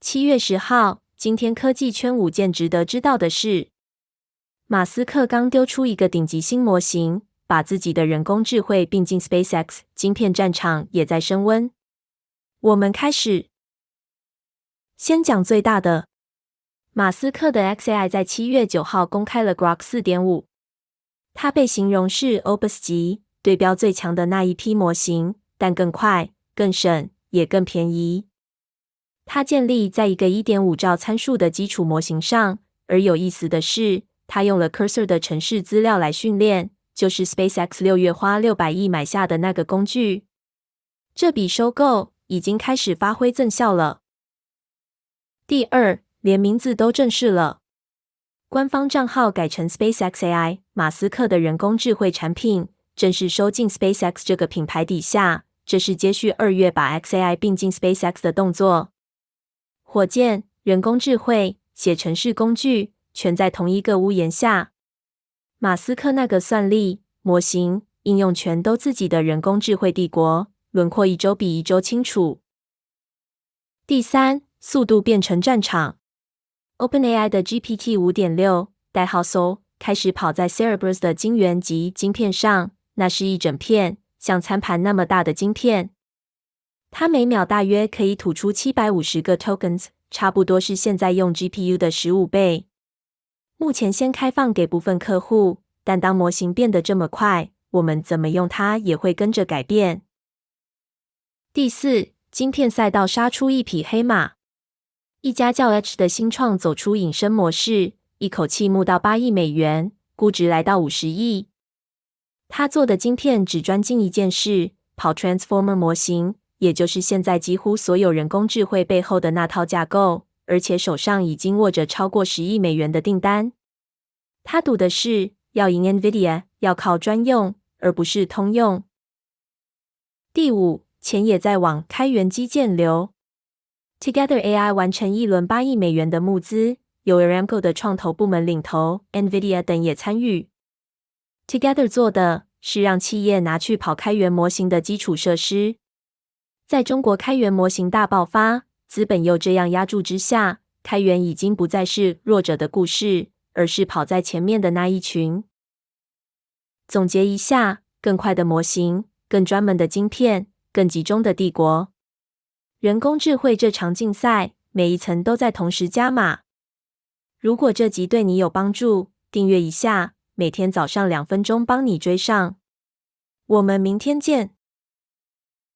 7月10号，今天科技圈5件值得知道的事。马斯克刚丢出一个顶级新模型，把自己的人工智慧并进 SpaceX， 晶片战场也在升温。我们开始，先讲最大的。马斯克的 xAI 在7月9号公开了 Grok 4.5， 它被形容是 Opus 级对标最强的那一批模型，但更快、更省，也更便宜。它建立在一个 1.5 兆参数的基础模型上，而有意思的是，它用了 Cursor 的程式资料来训练，就是 SpaceX 6月花600亿买下的那个工具。这笔收购已经开始发挥赠效了。第二，连名字都正式了，官方账号改成 SpaceXAI， 马斯克的人工智慧产品正式收进 SpaceX 这个品牌底下，这是接续2月把 xAI 并进 SpaceX 的动作。火箭、人工智慧、写程式工具，全在同一个屋檐下。马斯克那个算力、模型、应用全都自己的人工智慧帝国，轮廓一周比一周清楚。第三，速度变成战场。OpenAI 的 GPT 5.6 代号 Soul 开始跑在 Cerebrus 的晶圆级晶片上，那是一整片像餐盘那么大的晶片。它每秒大约可以吐出750个 tokens， 差不多是现在用 GPU 的15倍。目前先开放给部分客户，但当模型变得这么快，我们怎么用它也会跟着改变。第四，晶片赛道杀出一匹黑马。一家叫 H 的新创走出隐身模式，一口气募到8亿美元，估值来到50亿。他做的晶片只专精一件事，跑 Transformer 模型，也就是现在几乎所有人工智慧背后的那套架构，而且手上已经握着超过10亿美元的订单。他赌的是要赢 NVIDIA， 要靠专用，而不是通用。第五，钱也在往开源基建流。Together AI 完成一轮8亿美元的募资，由 Aramco 的创投部门领头 ，NVIDIA 等也参与。Together 做的是让企业拿去跑开源模型的基础设施。在中国开源模型大爆发，资本又这样压住之下，开源已经不再是弱者的故事，而是跑在前面的那一群。总结一下，更快的模型，更专门的晶片，更集中的帝国。人工智慧这场竞赛，每一层都在同时加码。如果这集对你有帮助，订阅一下，每天早上2分钟帮你追上。我们明天见。